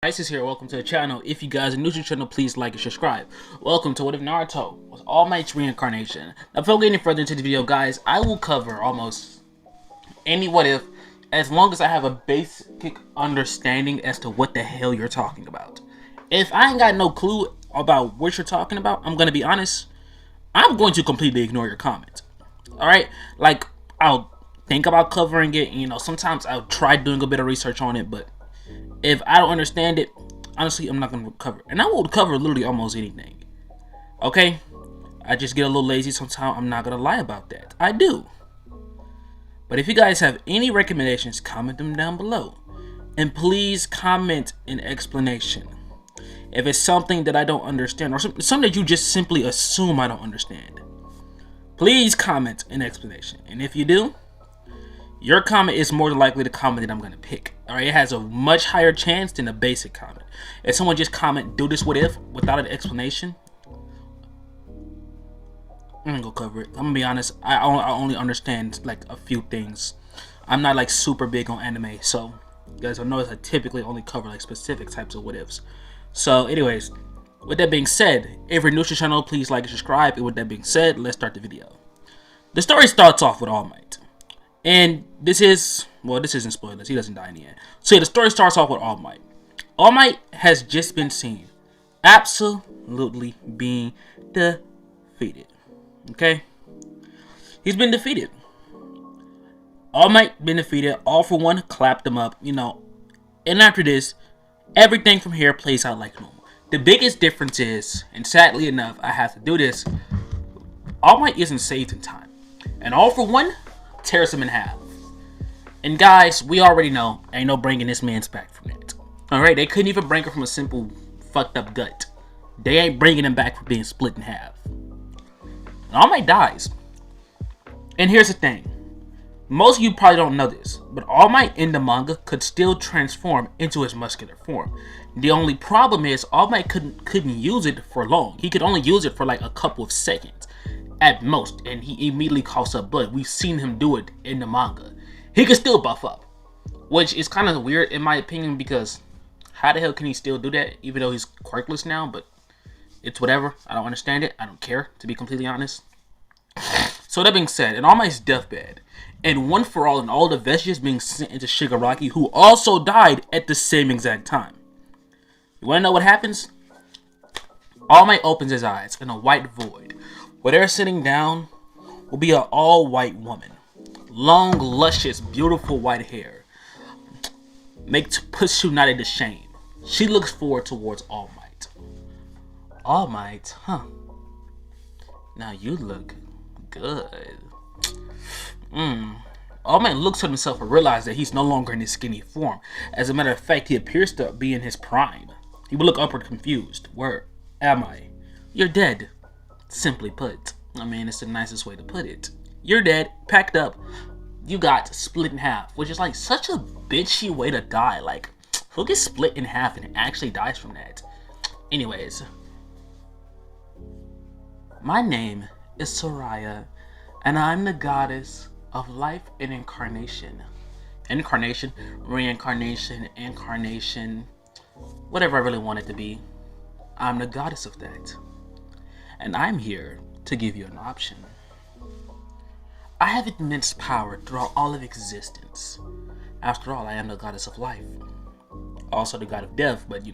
Ice is here. Welcome to the channel. If you guys are new to the channel, please like and subscribe. Welcome to What If Naruto was All Might's Reincarnation. Now, before getting further into the video, guys, I will cover almost any what if as long as I have a basic understanding as to what the hell you're talking about. If I ain't got no clue about what you're talking about, I'm gonna be honest, I'm going to completely ignore your comment. Alright? Like, I'll think about covering it, sometimes I'll try doing a bit of research on it, but if I don't understand it, honestly, I'm not going to cover it. And I will cover literally almost anything. Okay? I just get a little lazy sometimes. I'm not going to lie about that. I do. But if you guys have any recommendations, comment them down below. And please comment an explanation. If it's something that I don't understand, or something that you just simply assume I don't understand, please comment an explanation. And if you do, your comment is more than likely the comment that I'm going to pick. Alright, it has a much higher chance than a basic comment. If someone just comment, do this what if, without an explanation, I'm going to go cover it. I'm going to be honest, I only understand like a few things. I'm not like super big on anime, so you guys will notice I typically only cover like specific types of what ifs. So anyways, with that being said, if you're new to the channel, please like and subscribe. And with that being said, let's start the video. The story starts off with All Might. And this isn't spoilers, he doesn't die in the end. So yeah, the story starts off with All Might. All Might has just been seen absolutely being defeated. Okay? He's been defeated. All Might been defeated. All for One clapped him up, And after this, everything from here plays out like normal. The biggest difference is, and sadly enough, I have to do this, All Might isn't saved in time. And All for One tears him in half. And guys, we already know ain't no bringing this man's back from that. Alright, they couldn't even bring him from a simple fucked up gut. They ain't bringing him back from being split in half. And All Might dies. And here's the thing. Most of you probably don't know this, but All Might in the manga could still transform into his muscular form. The only problem is All Might couldn't use it for long. He could only use it for like a couple of seconds at most, and he immediately coughs up blood. We've seen him do it in the manga. He can still buff up, which is kind of weird in my opinion, because how the hell can he still do that even though he's quirkless now? But it's whatever. I don't understand it. I don't care, to be completely honest. So that being said, in All Might's deathbed, and one for all, and all the vestiges being sent into Shigaraki, who also died at the same exact time. You want to know what happens? All Might opens his eyes in a white void. Where they're sitting down will be an all-white woman. Long, luscious, beautiful white hair. Put Tsunade to shame. She looks forward towards All Might. All Might, huh? Now you look good. All Might looks at himself and realizes that he's no longer in his skinny form. As a matter of fact, he appears to be in his prime. He will look upward confused. Where am I? You're dead. Simply put. I mean, it's the nicest way to put it. You're dead, packed up, you got split in half, which is like such a bitchy way to die. Like, who gets split in half and actually dies from that? Anyways, my name is Soraya, and I'm the goddess of life and incarnation. Incarnation, reincarnation, incarnation, whatever I really want it to be. I'm the goddess of that. And I'm here to give you an option. I have immense power throughout all of existence. After all, I am the goddess of life. Also the god of death, but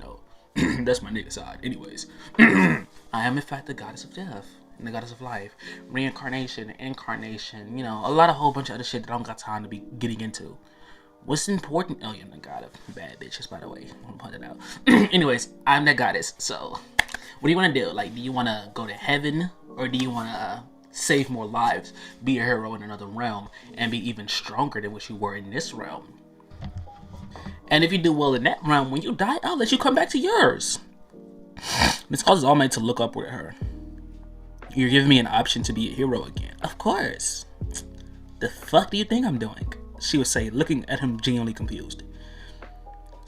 that's my nigga side. Anyways, I am in fact the goddess of death and the goddess of life. Reincarnation, incarnation, a whole bunch of other shit that I don't got time to be getting into. What's important? Oh, you're the god of bad bitches, by the way. I want to point it out. Anyways, I'm the goddess, so what do you want to do? Like, do you want to go to heaven? Or do you want to save more lives, be a hero in another realm, and be even stronger than what you were in this realm? And if you do well in that realm, when you die, I'll let you come back to yours. This causes All Might to look upward at her. You're giving me an option to be a hero again. Of course. The fuck do you think I'm doing? She would say, looking at him genuinely confused.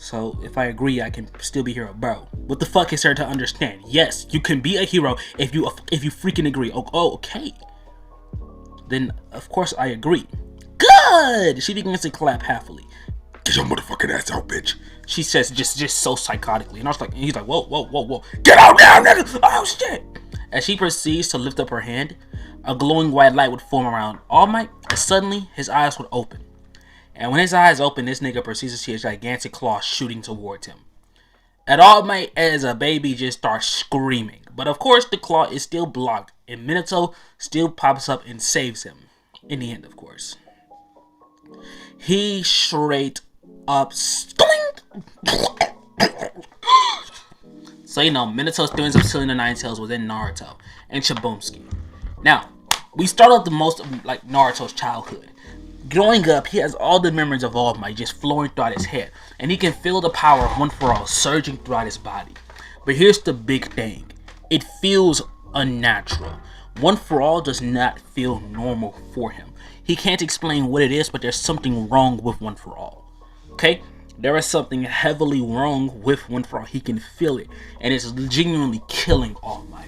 So, if I agree, I can still be a hero, bro. What the fuck is there to understand? Yes, you can be a hero if you freaking agree. Oh, okay. Then, of course, I agree. Good! She begins to clap happily. Get your motherfucking ass out, bitch. She says just so psychotically. And he's like, whoa. Get out now, nigga. Oh, shit. As she proceeds to lift up her hand, a glowing white light would form around All Might, and suddenly his eyes would open. And when his eyes open, this nigga proceeds to see a gigantic claw shooting towards him. And All Might, as a baby, just starts screaming. But of course, the claw is still blocked, and Minato still pops up and saves him. In the end, of course. He straight up So Minato still ends up stealing the Nine Tails within Naruto and Chibumsky. Now, we start off the most like Naruto's childhood. Growing up, he has all the memories of All Might just flowing throughout his head, and he can feel the power of One For All surging throughout his body. But here's the big thing. It feels unnatural. One For All does not feel normal for him. He can't explain what it is, but there's something wrong with One For All. Okay? There is something heavily wrong with One For All. He can feel it, and it's genuinely killing All Might.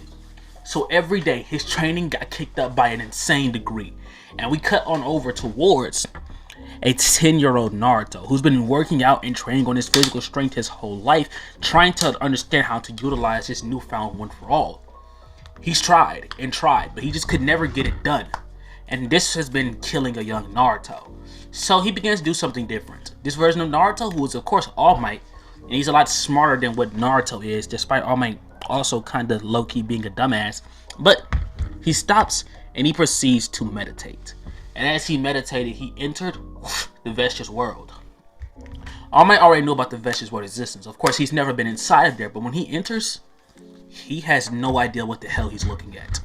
So every day, his training got kicked up by an insane degree. And we cut on over towards a 10-year-old Naruto who's been working out and training on his physical strength his whole life, trying to understand how to utilize his newfound One For All. He's tried and tried, but he just could never get it done. And this has been killing a young Naruto. So he begins to do something different. This version of Naruto, who is of course All Might, and he's a lot smarter than what Naruto is, despite All Might also kind of low-key being a dumbass. But he stops and he proceeds to meditate. And as he meditated, he entered the vestige world. All Might already knew about the vestige world existence. Of course, he's never been inside of there, but when he enters, he has no idea what the hell he's looking at.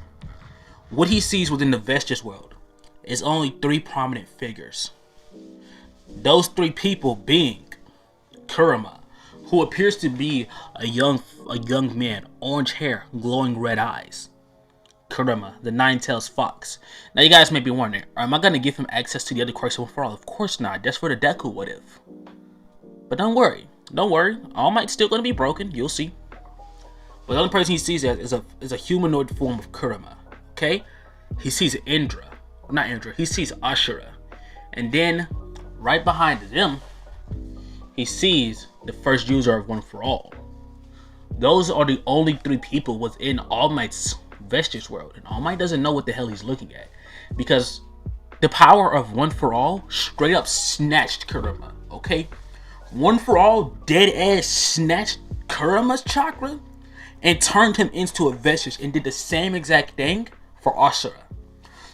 What he sees within the vestige world is only 3 prominent figures. Those 3 people being Kurama, who appears to be a young man, orange hair, glowing red eyes. Kurama, the Nine-Tails Fox. Now you guys may be wondering, am I going to give him access to the other quirks of One For All? Of course not. That's for the Deku what if. But don't worry. All Might's still going to be broken. You'll see. But the only person he sees is a humanoid form of Kurama. Okay? He sees Indra. Not Indra. He sees Ashura. And then, right behind them, he sees the first user of One For All. Those are the only 3 people within All Might's vestige world, and All Might doesn't know what the hell he's looking at, because the power of One For All straight up snatched Kurama. Okay, One For All dead ass snatched Kurama's chakra and turned him into a vestige, and did the same exact thing for Ashura.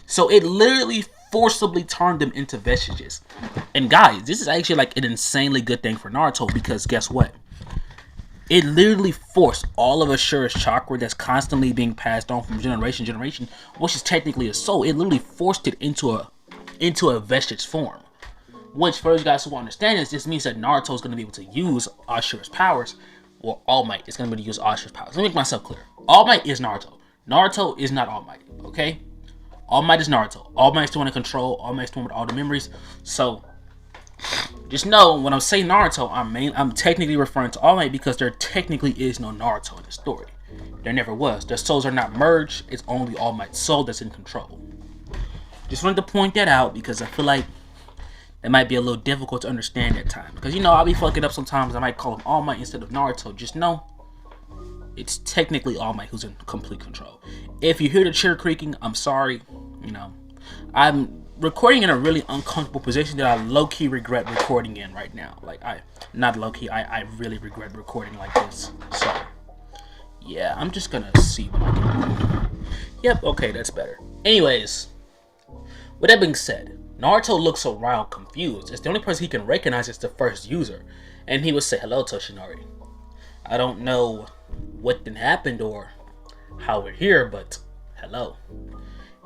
So it literally forcibly turned them into vestiges. And guys, this is actually like an insanely good thing for Naruto, because guess what? It literally forced all of Ashura's chakra that's constantly being passed on from generation to generation, which is technically a soul. It literally forced it into a vestige form. Which, for you guys who understand this means that Naruto is going to be able to use Ashura's powers, or All Might is going to be able to use Ashura's powers. Let me make myself clear. All Might is Naruto. Naruto is not All Might, okay? All Might is Naruto. All Might's the one in control. All Might's the one with all the memories. So just know, when I'm saying Naruto, I'm technically referring to All Might, because there technically is no Naruto in the story. There never was. Their souls are not merged. It's only All Might's soul that's in control. Just wanted to point that out, because I feel like that might be a little difficult to understand at times. Because, I'll be fucking up sometimes. I might call him All Might instead of Naruto. Just know, it's technically All Might who's in complete control. If you hear the chair creaking, I'm sorry. I'm recording in a really uncomfortable position that I low-key regret recording in right now. Not low-key, I really regret recording like this. So, yeah, I'm just gonna see what I can do. Yep, okay, that's better. Anyways, with that being said, Naruto looks around confused. It's the only person he can recognize as the first user. And he would say, "Hello, Toshinori. I don't know what then happened or how we're here, but hello."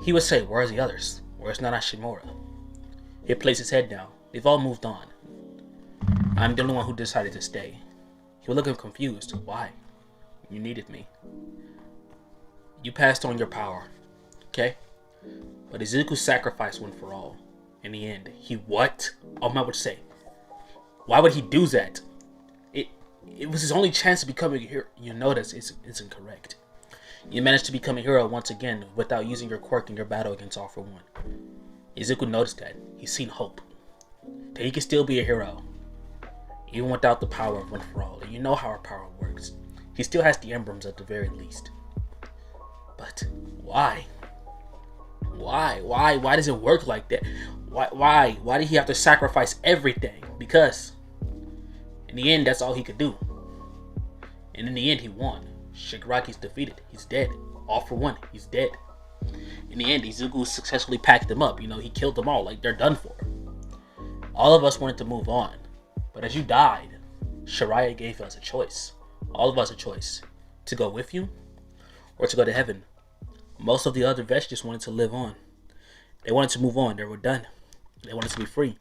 He would say, "Where's the others? Where's Nana Shimura?" He'd place his head down. They've all moved on. I'm the only one who decided to stay. He would look at him confused. Why? You needed me. You passed on your power. Okay? But Izuku sacrificed One For All. In the end, he what? All Might would say. Why would he do that? It was his only chance to become a hero. You notice it's incorrect. You managed to become a hero once again without using your quirk in your battle against All For One. Izuku noticed that. He's seen hope. That he can still be a hero. even without the power of One For All. And you know how our power works. He still has the emblems at the very least. But why? Why does it work like that? Why did he have to sacrifice everything? Because in the end, that's all he could do. And in the end, he won. Shigaraki's defeated. He's dead. All for one, he's dead. In the end, Izuku successfully packed them up. You know, he killed them all. Like, they're done for. All of us wanted to move on. But as you died, Shiraya gave us a choice. All of us a choice. To go with you, or to go to heaven. Most of the other vestiges wanted to live on. They wanted to move on. They were done. They wanted to be free.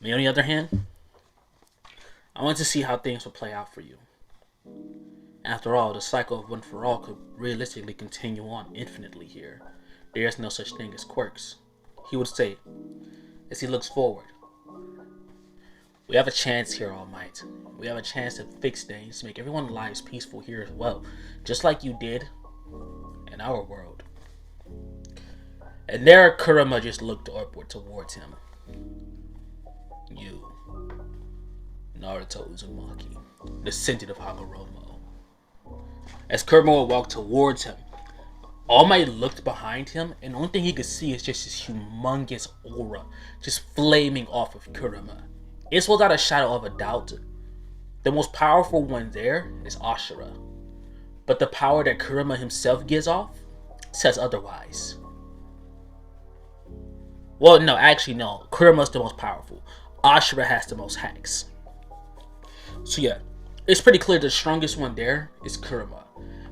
Me, on the other hand, I wanted to see how things would play out for you. After all, the cycle of One For All could realistically continue on infinitely here. There is no such thing as quirks. He would say, as he looks forward, we have a chance here, All Might. We have a chance to fix things, to make everyone's lives peaceful here as well, just like you did in our world. And there, Kurama just looked upward towards him. You, Naruto Uzumaki, descendant of Hagoromo. As Kurama walked towards him, All Might looked behind him, and the only thing he could see is just this humongous aura just flaming off of Kurama. It's without a shadow of a doubt, the most powerful one there is Ashura. But the power that Kurama himself gives off says otherwise. Well, no, actually no. Kurama's the most powerful. Ashura has the most hacks. So yeah, it's pretty clear the strongest one there is Kurama.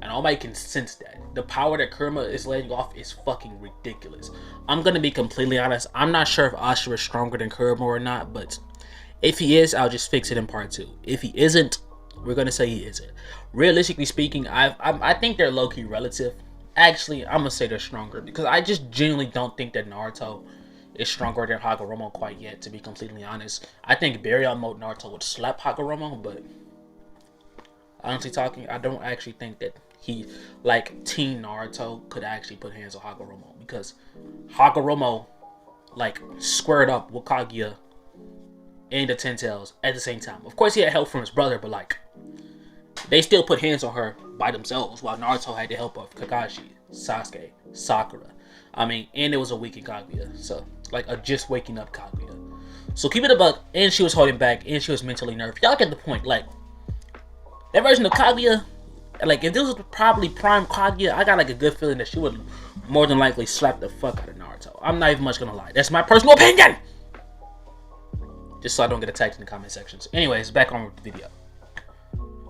And All Might can sense that. The power that Kurama is letting off is fucking ridiculous. I'm gonna be completely honest. I'm not sure if Ashura is stronger than Kurama or not, but if he is, I'll just fix it in part 2. If he isn't, we're gonna say he isn't. Realistically speaking, I think they're low-key relative. Actually, I'm gonna say they're stronger because I just genuinely don't think that Naruto is stronger than Hagoromo quite yet, to be completely honest. I think Baryon mode Naruto would slap Hagoromo, but honestly talking, I don't actually think that he, like Teen Naruto, could actually put hands on Hagoromo, because Hagoromo, like, squared up with Kaguya and the Ten Tails at the same time. Of course, he had help from his brother, but like, they still put hands on her by themselves, while Naruto had the help of Kakashi, Sasuke, Sakura. I mean, and it was a weakened Kaguya, so like a just waking up Kaguya. So keep it about, and she was holding back, and she was mentally nerved. Y'all get the point. Like, that version of Kaguya, like, if this was probably prime Kaguya, I got like a good feeling that she would more than likely slap the fuck out of Naruto. I'm not even much gonna lie. That's my personal opinion. Just so I don't get attacked in the comment sections. Anyways, back on with the video.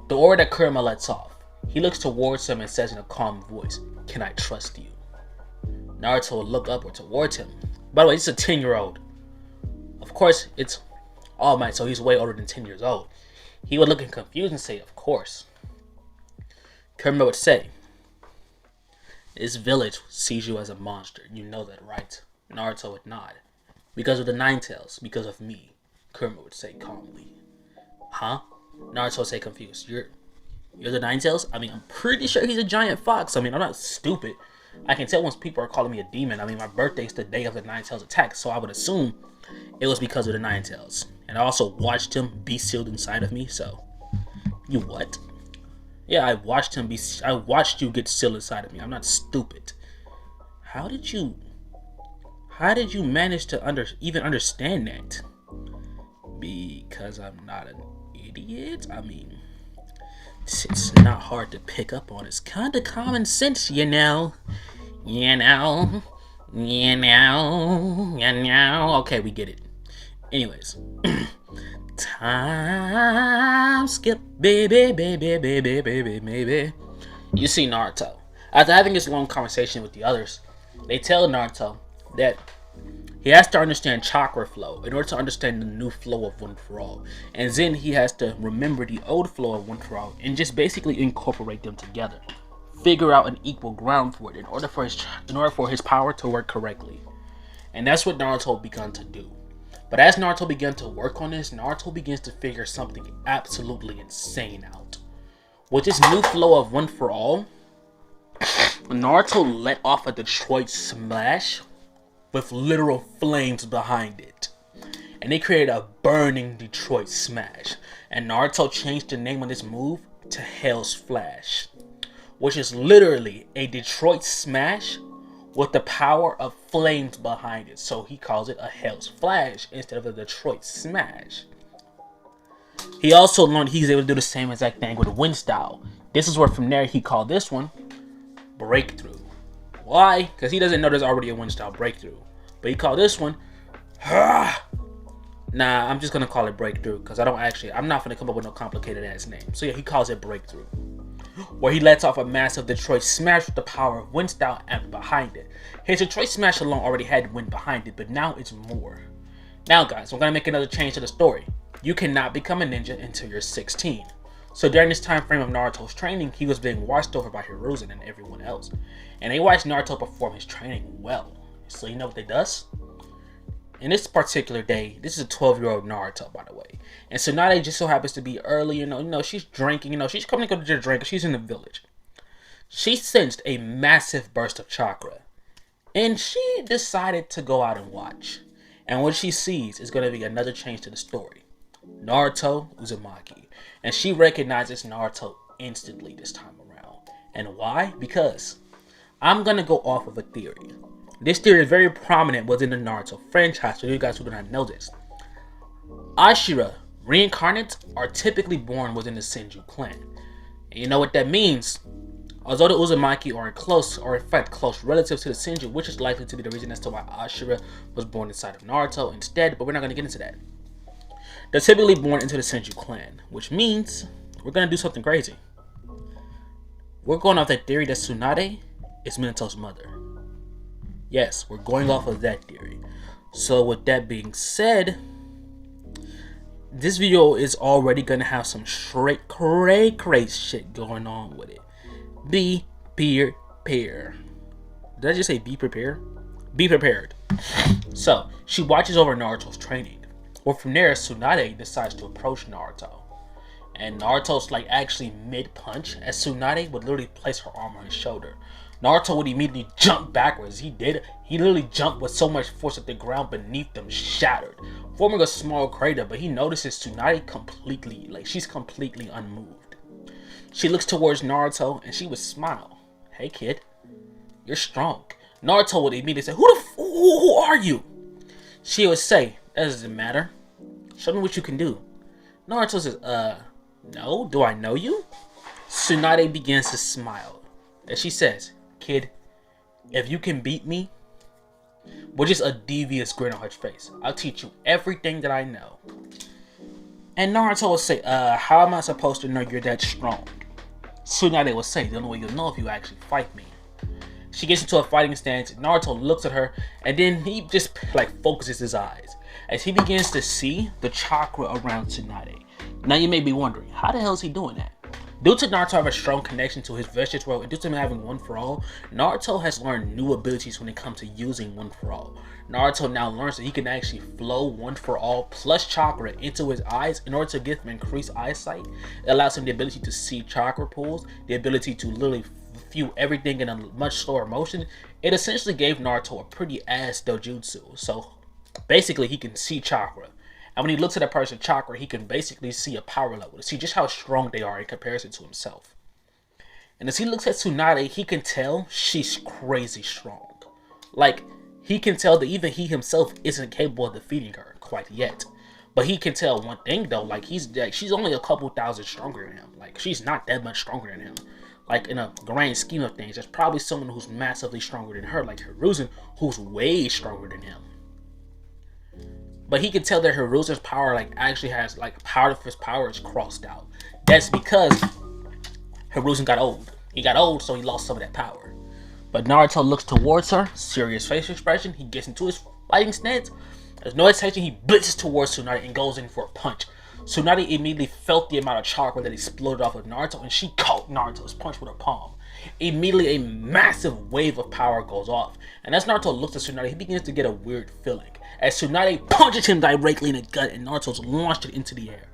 The aura that Kurama lets off. He looks towards him and says in a calm voice, "Can I trust you?" Naruto will look upward towards him. By the way, this is a 10-year-old. Of course, it's All Might, so he's way older than 10 years old. He would look confused and say, "Of course." Kurama would say, "This village sees you as a monster. You know that, right?" Naruto would nod. "Because of the Nine Tails, because of me," Kurama would say calmly. "Huh?" Naruto would say confused. You're the Nine Tails? I mean, I'm pretty sure he's a giant fox. I mean, I'm not stupid. I can tell once people are calling me a demon. I mean, my birthday's the day of the Nine Tails attack, so I would assume it was because of the Nine Tails. And I also watched him be sealed inside of me, so... You what? Yeah, I watched you get sealed inside of me. I'm not stupid. How did you manage to even understand that? Because I'm not an idiot? I mean, it's not hard to pick up on. It's kind of common sense, you know. Okay, we get it. Anyways. Time skip, baby. You see Naruto. After having this long conversation with the others, they tell Naruto that he has to understand chakra flow in order to understand the new flow of One For All. And then he has to remember the old flow of One For All and just basically incorporate them together. Figure out an equal ground for it in order for his power to work correctly. And that's what Naruto began to do. But as Naruto began to work on this, Naruto begins to figure something absolutely insane out. With this new flow of One For All, Naruto let off a Detroit smash with literal flames behind it. and they created a burning Detroit Smash. And Naruto changed the name of this move to Hell's Flash, which is literally a Detroit Smash with the power of flames behind it. So he calls it a Hell's Flash instead of a Detroit Smash. He also learned he's able to do the same exact thing with a wind style. This is where from there he called this one Breakthrough. Why? Because he doesn't know there's already a wind style Breakthrough. But he called this one Nah, I'm just gonna call it Breakthrough because I'm not gonna come up with no complicated ass name. So yeah, he calls it Breakthrough, where he lets off a massive Detroit Smash with the power of wind style and behind it. His Detroit Smash alone already had wind behind it, but now it's more. Now guys, I'm gonna make another change to the story. You cannot become a ninja until you're 16. So during this time frame of Naruto's training, he was being watched over by Hiruzen and everyone else. And they watched Naruto perform his training well. So you know what they does? In this particular day, this is a 12-year-old Naruto, by the way. And Tsunade just so happens to be early, you know, she's drinking, she's coming to go to the drink, she's in the village. She sensed a massive burst of chakra. And she decided to go out and watch. And what she sees is going to be another change to the story. Naruto Uzumaki. And she recognizes Naruto instantly this time around. And why? Because I'm going to go off of a theory. This theory is very prominent within the Naruto franchise, so you guys who do not know this. Ashira reincarnates are typically born within the Senju clan. And you know what that means? Although the Uzumaki are in fact close relatives to the Senju, which is likely to be the reason as to why Ashira was born inside of Naruto instead, but we're not going to get into that. They're typically born into the Senju clan, which means we're going to do something crazy. We're going off that theory that Tsunade is Minato's mother. Yes, we're going off of that theory. So with that being said, this video is already going to have some straight cray shit going on with it. Be prepared. Did I just say be prepared? Be prepared. So, she watches over Naruto's training. Well, from there, Tsunade decides to approach Naruto. And Naruto's like actually mid-punch, as Tsunade would literally place her arm on his shoulder. Naruto would immediately jump backwards. He literally jumped with so much force that the ground beneath them shattered, forming a small crater, but he notices Tsunade she's completely unmoved. She looks towards Naruto and she would smile. Hey kid, you're strong. Naruto would immediately say, who are you? She would say, that doesn't matter. Show me what you can do. Naruto says, no, do I know you? Tsunade begins to smile. And she says, kid, if you can beat me, with just a devious grin on her face, I'll teach you everything that I know. And Naruto will say, how am I supposed to know you're that strong? Tsunade will say, the only way you'll know if you actually fight me. She gets into a fighting stance, Naruto looks at her, and then he just focuses his eyes as he begins to see the chakra around Tsunade. Now you may be wondering, how the hell is he doing that? Due to Naruto having a strong connection to his vestige world and due to him having One For All, Naruto has learned new abilities when it comes to using One For All. Naruto now learns that he can actually flow One For All plus chakra into his eyes in order to give him increased eyesight. It allows him the ability to see chakra pools, the ability to literally view everything in a much slower motion. It essentially gave Naruto a pretty ass dojutsu. So basically he can see chakra. And when he looks at a person's chakra, he can basically see a power level, to see just how strong they are in comparison to himself. And as he looks at Tsunade, he can tell she's crazy strong. He can tell that even he himself isn't capable of defeating her quite yet. But he can tell one thing though, she's only a couple thousand stronger than him. She's not that much stronger than him. In a grand scheme of things, there's probably someone who's massively stronger than her, like Hiruzen, who's way stronger than him. But he can tell that Hiruzen's power actually has part of his power is crossed out. That's because Hiruzen got old. He got old, so he lost some of that power. But Naruto looks towards her, serious face expression. He gets into his fighting stance. There's no hesitation. He blitzes towards Tsunade and goes in for a punch. Tsunade immediately felt the amount of chakra that exploded off of Naruto, and she caught Naruto's punch with her palm. Immediately, a massive wave of power goes off. And as Naruto looks at Tsunade, he begins to get a weird feeling. As Tsunade punches him directly in the gut and Naruto's launched it into the air.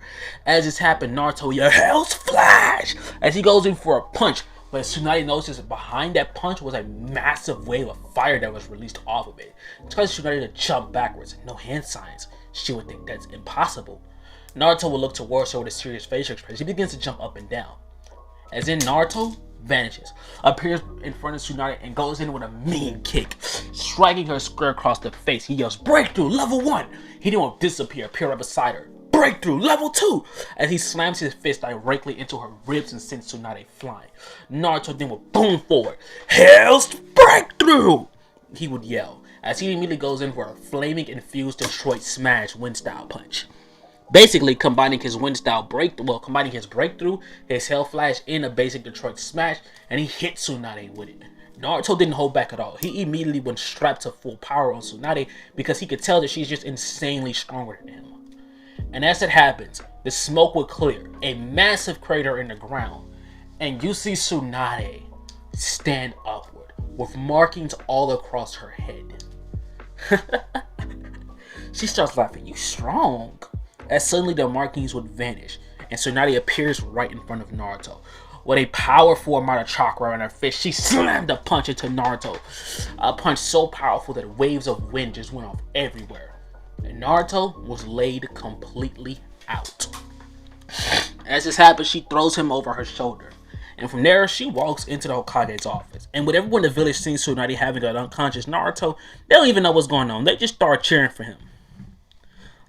As this happened, Naruto yells, Hell's Flash! As he goes in for a punch, but Tsunade notices behind that punch was a massive wave of fire that was released off of it. It causes Tsunade to jump backwards. No hand signs. she would think that's impossible. Naruto will look towards her with a serious facial expression. He begins to jump up and down. As in, Naruto vanishes, appears in front of Tsunade and goes in with a mean kick, striking her square across the face. He yells, "Breakthrough, level 1! He then will disappear, appear right beside her. Breakthrough, level 2! As he slams his fist directly into her ribs and sends Tsunade flying. Naruto then will boom forward. "Hell's breakthrough!" he would yell, as he immediately goes in for a flaming infused Detroit Smash wind style punch. Basically combining his breakthrough, his Hell Flash in a basic Detroit Smash, and he hit Tsunade with it. Naruto didn't hold back at all. He immediately went strapped to full power on Tsunade because he could tell that she's just insanely stronger than him. And as it happens, the smoke would clear, a massive crater in the ground, and you see Tsunade stand upward with markings all across her head. She starts laughing. "You strong." As suddenly the markings would vanish, and Tsunade appears right in front of Naruto. With a powerful amount of chakra in her fist, she slammed a punch into Naruto. A punch so powerful that waves of wind just went off everywhere. And Naruto was laid completely out. As this happens, she throws him over her shoulder. And from there, she walks into the Hokage's office. And with everyone in the village seeing Tsunade having an unconscious Naruto, they don't even know what's going on. They just start cheering for him.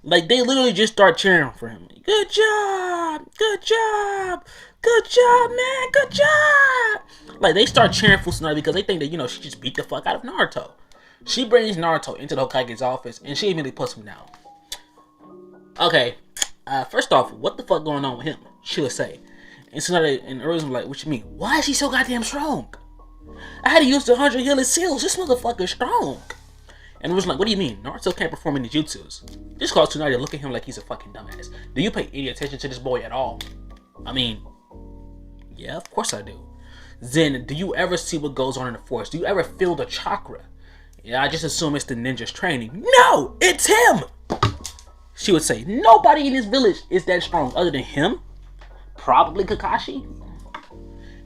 Like, they literally just start cheering for him. "Good job! Good job! Good job, man! Good job!" Like, they start cheering for Tsunade because they think that, she just beat the fuck out of Naruto. She brings Naruto into the Hokage's office, and she immediately puts him down. "Okay, first off, what the fuck going on with him?" she would say. And Tsunade and Uruz was like, "What you mean? Why is he so goddamn strong? I had to use the 100 healing seals. This motherfucker's strong." And was like, "What do you mean? Naruto can't perform any jutsus." This caused Tsunade to look at him like he's a fucking dumbass. "Do you pay any attention to this boy at all?" "I mean, yeah, of course I do." "Then, do you ever see what goes on in the forest? Do you ever feel the chakra?" "Yeah, I just assume it's the ninja's training." "No, it's him!" she would say. "Nobody in this village is that strong other than him. Probably Kakashi.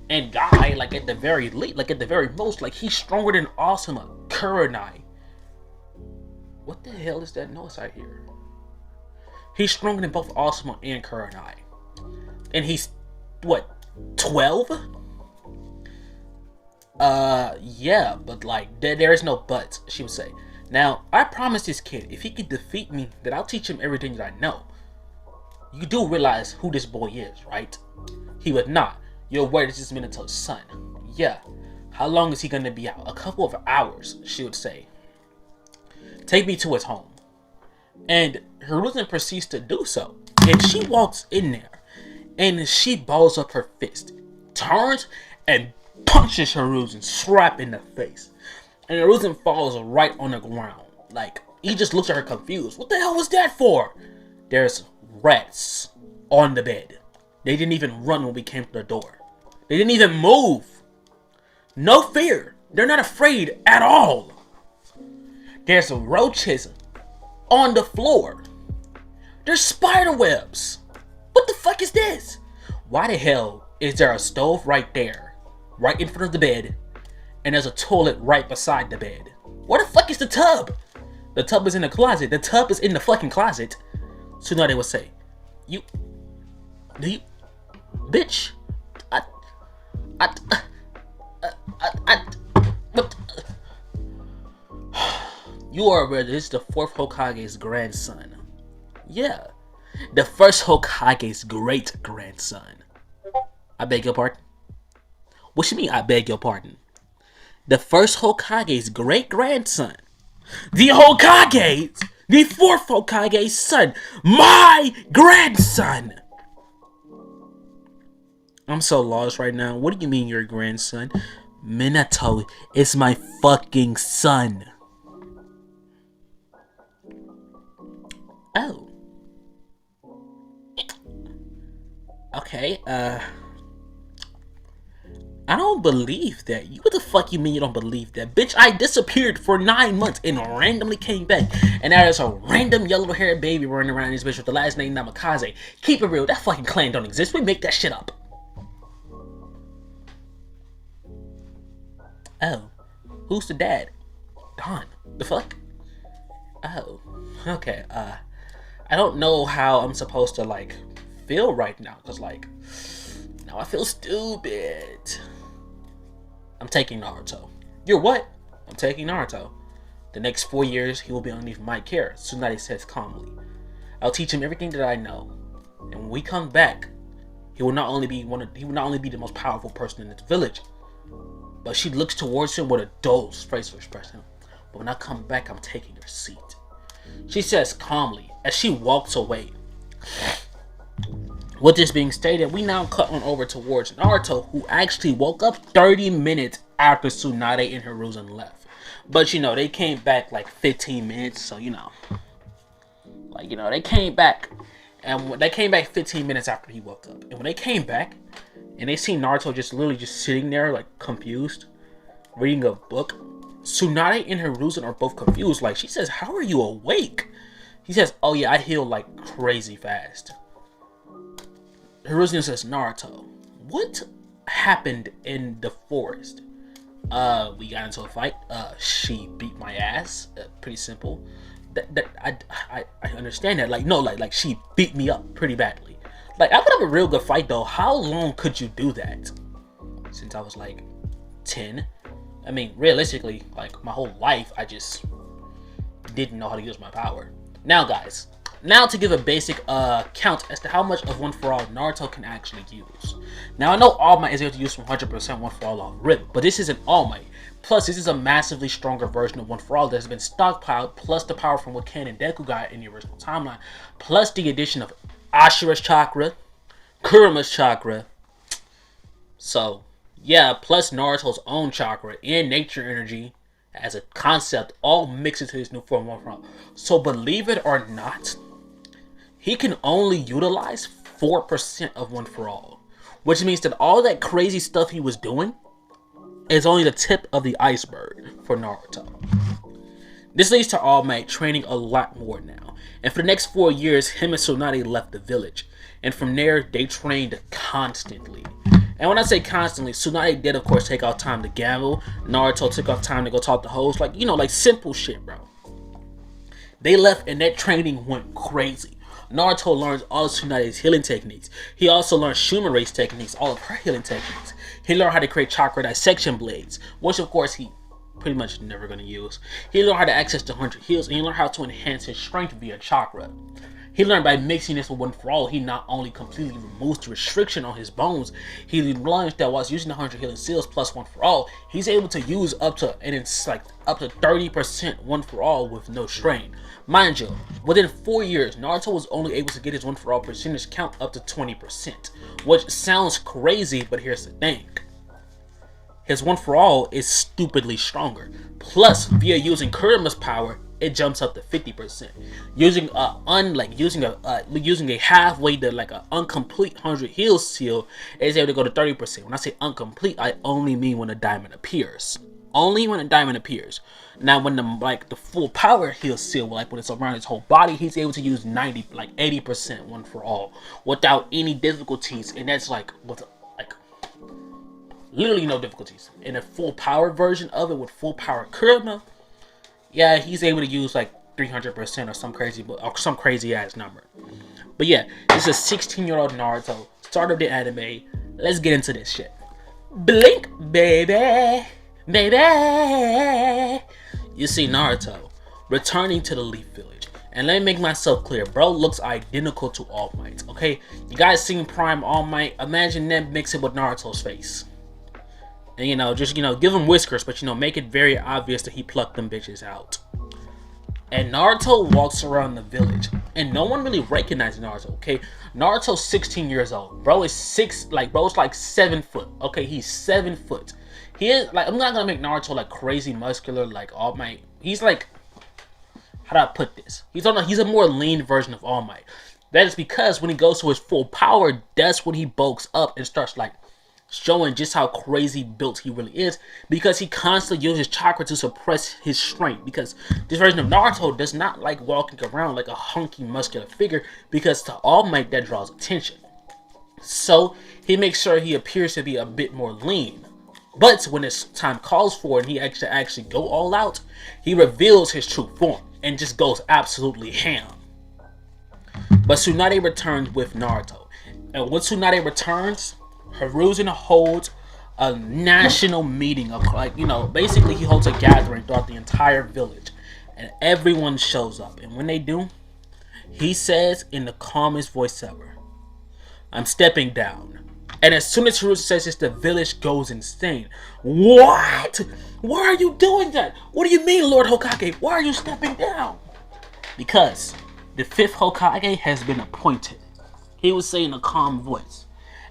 And Guy, at the very most, he's stronger than Asuma, Kurenai." What the hell is that noise I hear? "He's stronger than both Asuma and Kurenai. And he's, 12? Yeah, but there is no buts," she would say. "Now, I promised this kid, if he could defeat me, that I'll teach him everything that I know. You do realize who this boy is, right?" He would not. "You're aware this is Minato's son." "Yeah." "How long is he gonna be out?" "A couple of hours," she would say. "Take me to his home." And Hiruzen proceeds to do so. And she walks in there, and she balls up her fist, turns, and punches Hiruzen slap in the face. And Hiruzen falls right on the ground. He just looks at her confused. "What the hell was that for?" "There's rats on the bed. They didn't even run when we came to the door. They didn't even move. No fear. They're not afraid at all. There's roaches on the floor. There's spider webs. What the fuck is this? Why the hell is there a stove right there, right in front of the bed, and there's a toilet right beside the bed? Where the fuck is the tub? The tub is in the closet. The tub is in the fucking closet." Tsunade would say, Bitch, you are aware that this is the 4th Hokage's grandson." "Yeah, the 1st Hokage's great-grandson." "I beg your pardon?" "What you mean, I beg your pardon?" "The 1st Hokage's great-grandson. The 4th Hokage's son. My grandson!" I'm so lost right now. "What do you mean your grandson?" "Minato is my fucking son." "Oh. Okay, I don't believe that. What the fuck you mean you don't believe that? Bitch, I disappeared for 9 months and randomly came back. And now there's a random yellow-haired baby running around this bitch with the last name Namikaze. Keep it real, that fucking clan don't exist. We make that shit up." "Oh, who's the dad?" "Don. The fuck?" "Oh, okay, I don't know how I'm supposed to like feel right now, because like now I feel stupid. I'm taking Naruto. You're what? I'm taking Naruto. The next 4 years he will be underneath my care, Tsunade says calmly. I'll teach him everything that I know. And when we come back, he will not only be the most powerful person in this village, but she looks towards him with a dull facial expression. But when I come back, I'm taking your seat, she says calmly as she walks away. With this being stated, we now cut on over towards Naruto, who actually woke up 30 minutes after Tsunade and Hiruzen left. But you know, they came back like 15 minutes, so you know, they came back. And they came back 15 minutes after he woke up. And when they came back, and they see Naruto just literally just sitting there, like, confused, reading a book, Tsunade and Hiruzen are both confused. Like, she says, how are you awake? He says, oh yeah, I heal like crazy fast. Hiruzen says, Naruto, what happened in the forest? We got into a fight. She beat my ass. Pretty simple. I understand that. Like, no, like she beat me up pretty badly. Like, I would have a real good fight though. How long could you do that? Since I was like 10. I mean, realistically, like my whole life, I just didn't know how to use my power. Now, guys, to give a basic count as to how much of One For All Naruto can actually use. Now, I know All Might is able to use 100% One For All on RIP, but this isn't All Might. Plus, this is a massively stronger version of One For All that has been stockpiled, plus the power from what Ken and Deku got in the original timeline, plus the addition of Ashura's chakra, Kurama's chakra. So, yeah, plus Naruto's own chakra and nature energy as a concept, all mixed into his new form of One For All. So, believe it or not, he can only utilize 4% of One For All, which means that all that crazy stuff he was doing is only the tip of the iceberg for Naruto. This leads to All Might training a lot more now, and for the next 4 years, him and Tsunade left the village, and from there, they trained constantly. And when I say constantly, Tsunade did of course take out time to gamble, Naruto took off time to go talk to hoes, like, you know, like simple shit, bro. They left and that training went crazy. Naruto learns all of Tsunade's healing techniques. He also learned Shumare's techniques, all of her healing techniques. He learned how to create chakra dissection blades, which of course he pretty much never going to use. He learned how to access the 100 heals, and he learned how to enhance his strength via chakra. He learned by mixing this with One For All, he not only completely removes the restriction on his bones, he learns that whilst using the 100 healing seals plus One For All, he's able to use up to 30% One For All with no strain. Mind you, within 4 years, Naruto was only able to get his One For All percentage count up to 20%, which sounds crazy, but here's the thing. His One For All is stupidly stronger. Plus, via using Kurama's power, it jumps up to 50%. Using a halfway to like an incomplete 100 heal seal, is able to go to 30%. When I say incomplete, I only mean when a diamond appears. Only when a diamond appears. Now, when the full power heal seal, like when it's around his whole body, he's able to use 80% One For All without any difficulties, and that's like with literally no difficulties. In a full power version of it with full power Kurama, yeah, he's able to use like 300% or some crazy ass number. But yeah, this is a 16-year-old Naruto, start of the anime. Let's get into this shit. Blink, baby. Baby, you see Naruto returning to the Leaf Village, and let me make myself clear, bro looks identical to All Might. Okay, you guys seen Prime All Might? Imagine them mix it with Naruto's face, and just give him whiskers, but make it very obvious that he plucked them bitches out. And Naruto walks around the village, and no one really recognizes Naruto. Okay, Naruto's 16 years old. Bro is bro's like 7 foot. Okay, he's 7 foot. He is like, I'm not gonna make Naruto like crazy muscular like All Might. He's like, how do I put this? He's a more lean version of All Might. That is because when he goes to his full power, that's when he bulks up and starts like showing just how crazy built he really is, because he constantly uses chakra to suppress his strength, because this version of Naruto does not like walking around like a hunky muscular figure, because to All Might that draws attention. So he makes sure he appears to be a bit more lean. But when his time calls for it and he actually go all out, he reveals his true form and just goes absolutely ham. But Tsunade returns with Naruto. And when Tsunade returns, Hiruzen holds a national meeting of, like, basically he holds a gathering throughout the entire village. And everyone shows up. And when they do, he says in the calmest voice ever, "I'm stepping down." And as soon as Hiruzen says this, the village goes insane. What? Why are you doing that? What do you mean, Lord Hokage? Why are you stepping down? Because the 5th Hokage has been appointed. He was saying in a calm voice.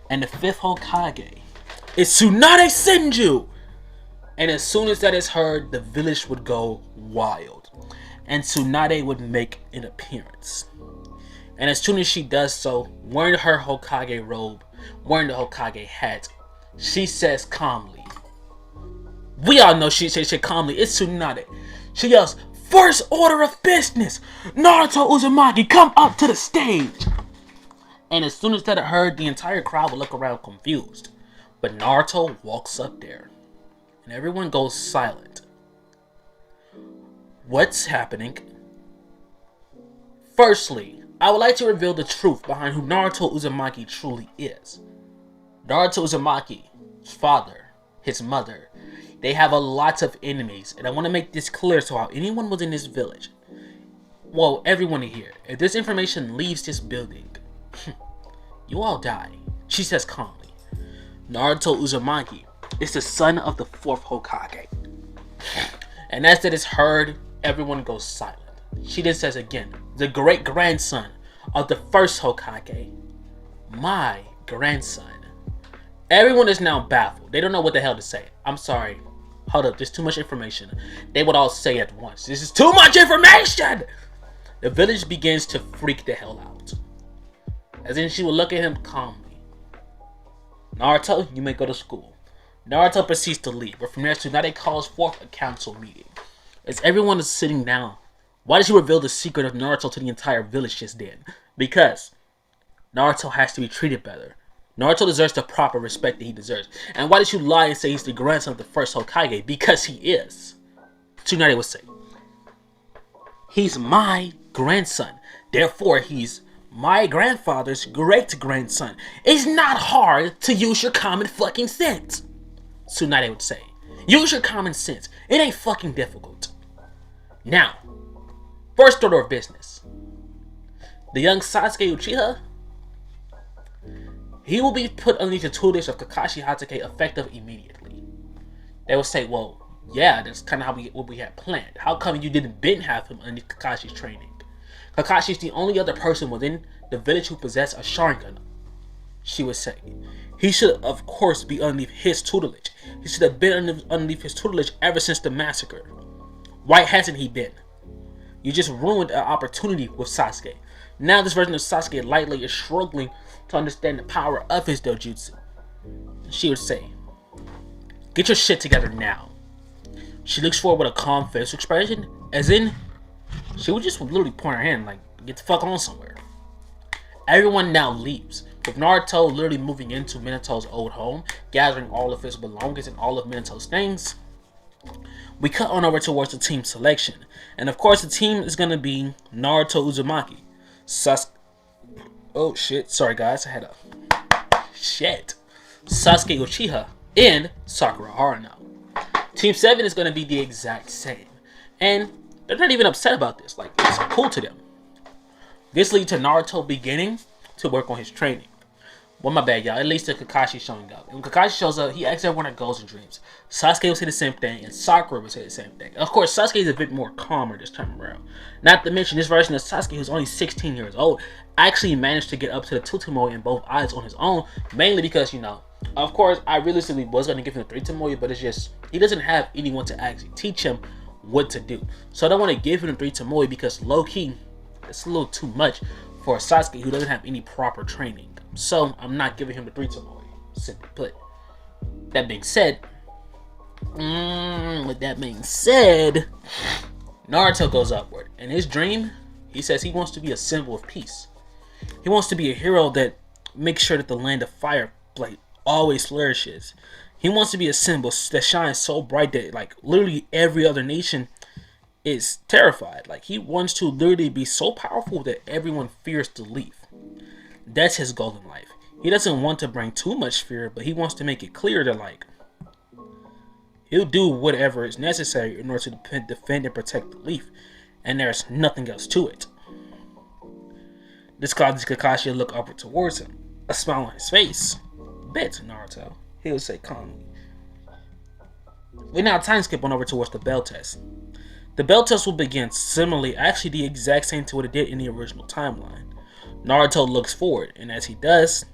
And the 5th Hokage is Tsunade Senju. And as soon as that is heard, the village would go wild. And Tsunade would make an appearance. And as soon as she does so, wearing her Hokage robe, wearing the Hokage hat, she says calmly. We all know she says shit calmly. It's Tsunade. She yells, "First order of business! Naruto Uzumaki, come up to the stage!" And as soon as that heard, the entire crowd would look around confused. But Naruto walks up there. And everyone goes silent. What's happening? Firstly, I would like to reveal the truth behind who Naruto Uzumaki truly is. Naruto Uzumaki's father, his mother, they have a lot of enemies, and I want to make this clear so how anyone within this village, well, everyone here, if this information leaves this building, you all die, she says calmly. Naruto Uzumaki is the son of the 4th Hokage. And as that is heard, everyone goes silent. She then says again, the great-grandson of the 1st Hokage. My grandson. Everyone is now baffled. They don't know what the hell to say. I'm sorry. Hold up, there's too much information. They would all say at once, this is too much information! The village begins to freak the hell out. As in, she will look at him calmly. Naruto, you may go to school. Naruto proceeds to leave, but from there, Tsunade calls forth a council meeting. As everyone is sitting down, why did she reveal the secret of Naruto to the entire village just then? Because Naruto has to be treated better. Naruto deserves the proper respect that he deserves. And why did you lie and say he's the grandson of the 1st Hokage? Because he is. Tsunade would say, he's my grandson. Therefore, he's my grandfather's great-grandson. It's not hard to use your common fucking sense. Tsunade would say, use your common sense. It ain't fucking difficult. Now, first order of business. The young Sasuke Uchiha, he will be put underneath the tutelage of Kakashi Hatake effective immediately. They will say, well, yeah, that's kind of what we had planned. How come you didn't have him underneath Kakashi's training? Kakashi's the only other person within the village who possesses a Sharingan, she would say. He should, of course, be underneath his tutelage. He should have been underneath his tutelage ever since the massacre. Why hasn't he been? You just ruined an opportunity with Sasuke. Now this version of Sasuke lightly is struggling to understand the power of his dojutsu. She would say, get your shit together now. She looks forward with a calm facial expression, as in, she would just literally point her hand like, get the fuck on somewhere. Everyone now leaves, with Naruto literally moving into Minato's old home, gathering all of his belongings and all of Minato's things. We cut on over towards the team selection, and of course the team is going to be Naruto Uzumaki, oh shit, sorry guys, I had a Sasuke Uchiha, and Sakura Haruno. Team 7 is going to be the exact same, and they're not even upset about this, like, it's cool to them. This leads to Naruto beginning to work on his training. Well, my bad, y'all. It leads to Kakashi showing up. And when Kakashi shows up, he asks everyone their goals and dreams. Sasuke will say the same thing, and Sakura will say the same thing. Of course, Sasuke is a bit more calmer this time around. Not to mention, this version of Sasuke, who's only 16 years old, actually managed to get up to the 2 Tomoe in both eyes on his own, mainly because, of course, I realistically was going to give him the 3 Tomoe, but it's just, he doesn't have anyone to actually teach him what to do. So I don't want to give him the 3 Tomoe because low-key, it's a little too much for a Sasuke who doesn't have any proper training. So I'm not giving him the 3 Tomoe, simply put. That being said, Naruto goes upward. In his dream, he says he wants to be a symbol of peace. He wants to be a hero that makes sure that the land of Fireblade always flourishes. He wants to be a symbol that shines so bright that, like, literally every other nation is terrified. Like, he wants to literally be so powerful that everyone fears to leave. That's his goal in life. He doesn't want to bring too much fear, but he wants to make it clear that, like, he'll do whatever is necessary in order to defend and protect the leaf, and there's nothing else to it. This causes Kakashi to look upward towards him, a smile on his face. Bet, Naruto, he would say calmly. We now time skip on over towards the bell test. The bell test will begin similarly, actually the exact same to what it did in the original timeline. Naruto looks forward, and as he does,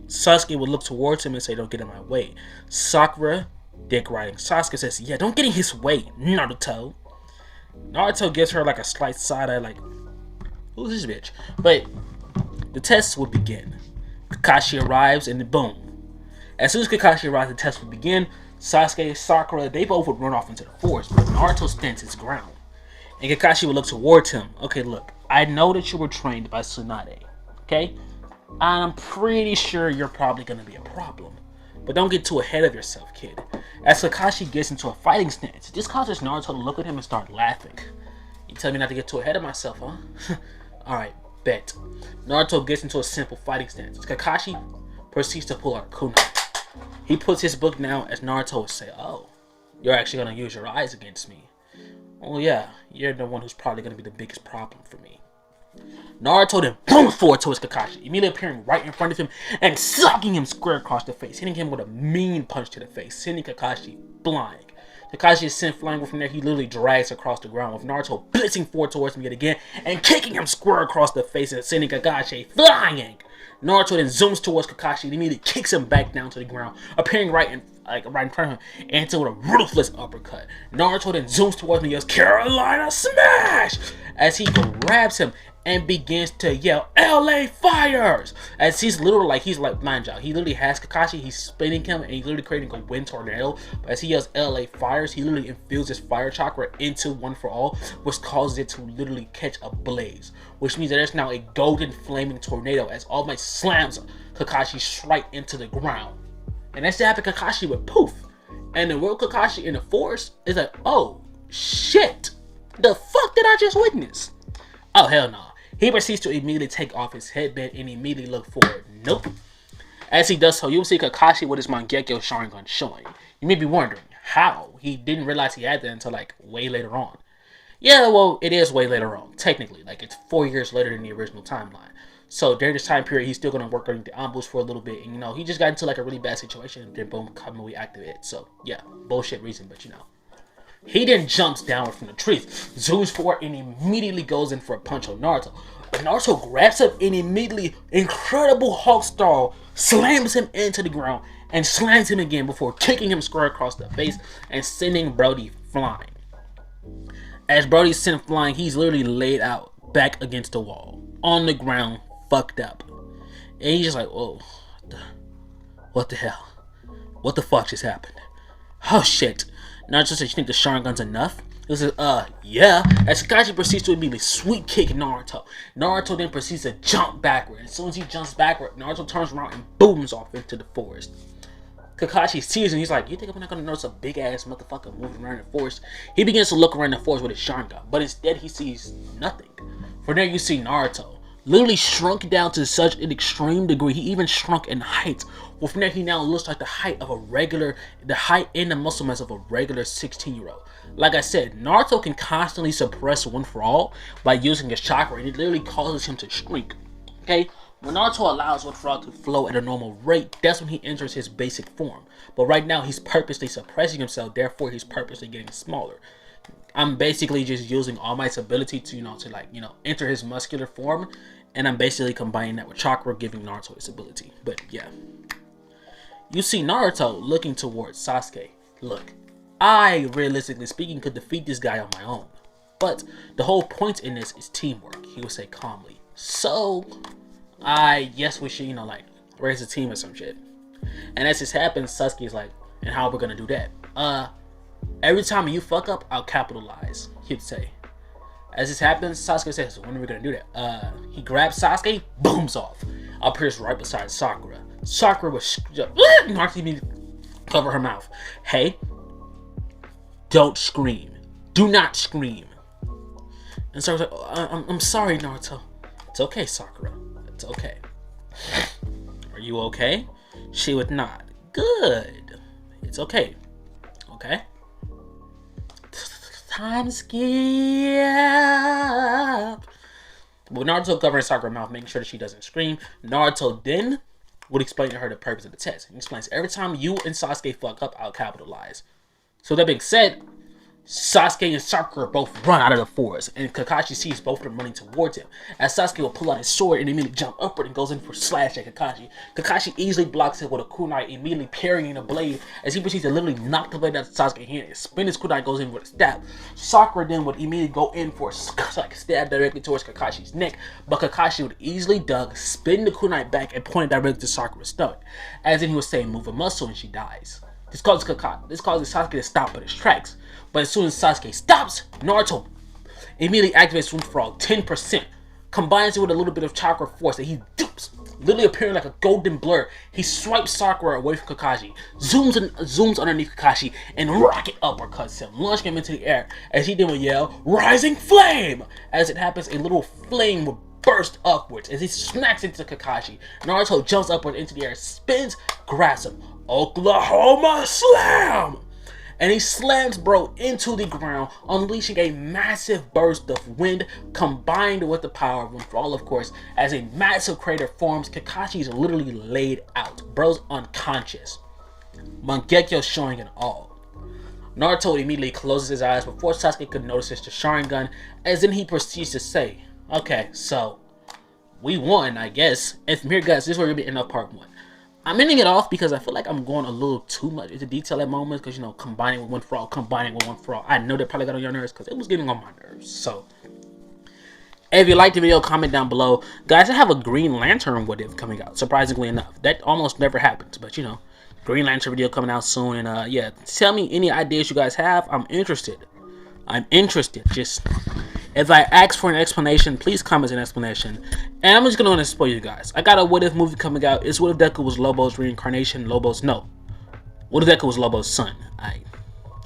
Sasuke will look towards him and say, "Don't get in my way." Sakura, dick riding Sasuke, says, "Yeah, don't get in his way, Naruto." Naruto gives her like a slight side eye, like, who's this bitch? But the test would begin. Kakashi arrives, and then boom. As soon as Kakashi arrives, the test would begin. Sasuke, Sakura, they both would run off into the forest, but Naruto stands his ground. And Kakashi would look towards him. "Okay, look, I know that you were trained by Tsunade, okay? I'm pretty sure you're probably going to be a problem. But don't get too ahead of yourself, kid." As Kakashi gets into a fighting stance, this causes Naruto to look at him and start laughing. "You tell me not to get too ahead of myself, huh?" Alright, bet. Naruto gets into a simple fighting stance. Kakashi proceeds to pull out a kunai. He puts his book down as Naruto would say, "Oh, you're actually going to use your eyes against me. Well, yeah, you're the one who's probably going to be the biggest problem for me." Naruto then booms forward towards Kakashi, immediately appearing right in front of him and sucking him square across the face, hitting him with a mean punch to the face, sending Kakashi flying. Kakashi is sent flying, from there he literally drags across the ground, with Naruto blitzing forward towards him yet again and kicking him square across the face and sending Kakashi flying. Naruto then zooms towards Kakashi and immediately kicks him back down to the ground, appearing right in front of him, and into a ruthless uppercut. Naruto then zooms towards him and yells, "Carolina Smash!" as he grabs him and begins to yell, "LA fires!" As he's like, mind y'all, he literally has Kakashi, he's spinning him, and he's literally creating a wind tornado. But as he yells LA fires, he literally infuses fire chakra into One for All, which causes it to literally catch a blaze. Which means that there's now a golden flaming tornado as All Might slams Kakashi straight into the ground. And that's happened, Kakashi would poof. And the real Kakashi in the forest is like, "Oh, shit. The fuck did I just witness?" Oh, hell no. He proceeds to immediately take off his headband and immediately look forward. Nope. As he does so, you'll see Kakashi with his Mangekyo Sharingan showing. You may be wondering how he didn't realize he had that until like way later on. Yeah, well, it is way later on, technically. Like, it's 4 years later than the original timeline. So during this time period, he's still going to work on the ambush for a little bit. And, he just got into like a really bad situation and then boom, Kamui activated. So yeah, bullshit reason, but He then jumps downward from the trees, zooms forward, and immediately goes in for a punch on Naruto. Naruto grabs him and immediately, incredible Hulk style, slams him into the ground and slams him again before kicking him square across the face and sending Brody flying. As Brody's sent flying, he's literally laid out back against the wall, on the ground, fucked up. And he's just like, "Oh, what the hell? What the fuck just happened? Oh shit." Naruto says, "You think the Sharingan's enough?" He says, yeah. As Kakashi proceeds to immediately sweep kick Naruto. Naruto then proceeds to jump backward. As soon as he jumps backward, Naruto turns around and booms off into the forest. Kakashi sees him, he's like, "You think I'm not gonna notice a big ass motherfucker moving around the forest?" He begins to look around the forest with his Sharingan, but instead he sees nothing. From there you see Naruto, literally shrunk down to such an extreme degree. He even shrunk in height. Well, from there he now looks like the height and the muscle mass of a regular 16-year-old. Like I said, Naruto can constantly suppress One for All by using his chakra, and it literally causes him to shrink. Okay? When Naruto allows One for All to flow at a normal rate, that's when he enters his basic form. But right now he's purposely suppressing himself, therefore he's purposely getting smaller. I'm basically just using All Might's ability to enter his muscular form, and I'm basically combining that with chakra, giving Naruto his ability. But yeah. You see Naruto looking towards Sasuke. Look, I, realistically speaking, could defeat this guy on my own. But the whole point in this is teamwork, he would say calmly. So, I guess we should, raise a team or some shit. And as this happens, Sasuke's like, "And how are we gonna do that?" Every time you fuck up, I'll capitalize, he'd say. As this happens, Sasuke says, "When are we gonna do that?" He grabs Sasuke, booms off, appears right beside Sakura. Sakura was Naruto immediately cover her mouth. "Hey, don't scream. Do not scream. And Sakura's like, oh, I'm sorry, Naruto. It's okay, Sakura. It's okay. Are you okay? She would nod. Good. It's okay. Okay? Time skip. But Naruto covering Sakura's mouth, making sure that she doesn't scream. Naruto then would explain to her the purpose of the test. He explains, every time you and Sasuke fuck up, I'll capitalize. So that being said, Sasuke and Sakura both run out of the forest, and Kakashi sees both of them running towards him. As Sasuke will pull out his sword and immediately jump upward and goes in for a slash at Kakashi. Kakashi easily blocks it with a kunai, immediately parrying the blade as he proceeds to literally knock the blade out of Sasuke's hand and spin his kunai, goes in with a stab. Sakura then would immediately go in for a stab directly towards Kakashi's neck, but Kakashi would easily duck, spin the kunai back, and point it directly to Sakura's stomach. As in he would say, move a muscle and she dies. This causes Sasuke to stop in his tracks. But as soon as Sasuke stops, Naruto immediately activates Room for All 10%, combines it with a little bit of chakra force that he dupes, literally appearing like a golden blur. He swipes Sakura away from Kakashi, zooms underneath Kakashi, and rocket uppercuts him, launching him into the air. As he then would yell, "Rising Flame!" As it happens, a little flame would burst upwards as he smacks into Kakashi. Naruto jumps upward into the air, spins, grabs him, Oklahoma Slam! And he slams bro into the ground, unleashing a massive burst of wind combined with the power of One for All, of course, as a massive crater forms. Kakashi's literally laid out. Bro's unconscious. Mangekyo showing it all. Naruto immediately closes his eyes before Sasuke could notice his Sharingan, as then he proceeds to say, okay, so we won, I guess. And from here, guys, this is where we're going to end up part 1. I'm ending it off because I feel like I'm going a little too much into detail at moments because, you know, combining with One for All. I know that probably got on your nerves because it was getting on my nerves. So, if you liked the video, comment down below. Guys, I have a Green Lantern what if coming out, surprisingly enough. That almost never happens, but, you know, Green Lantern video coming out soon. And, yeah, tell me any ideas you guys have. I'm interested. Just, if I ask for an explanation, please comment an explanation. And I'm just going to spoil you guys. I got a what if movie coming out. It's what if Deku was Lobo's reincarnation. What if Deku was Lobo's son?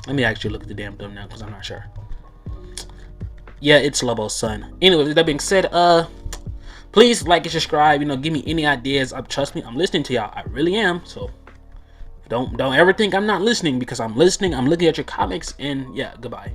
Let me actually look at the damn thing now because I'm not sure. Yeah, it's Lobo's son. Anyway, with that being said, please like and subscribe. You know, give me any ideas. Trust me, I'm listening to y'all. I really am. So don't ever think I'm not listening, because I'm listening. I'm looking at your comics, and yeah, goodbye.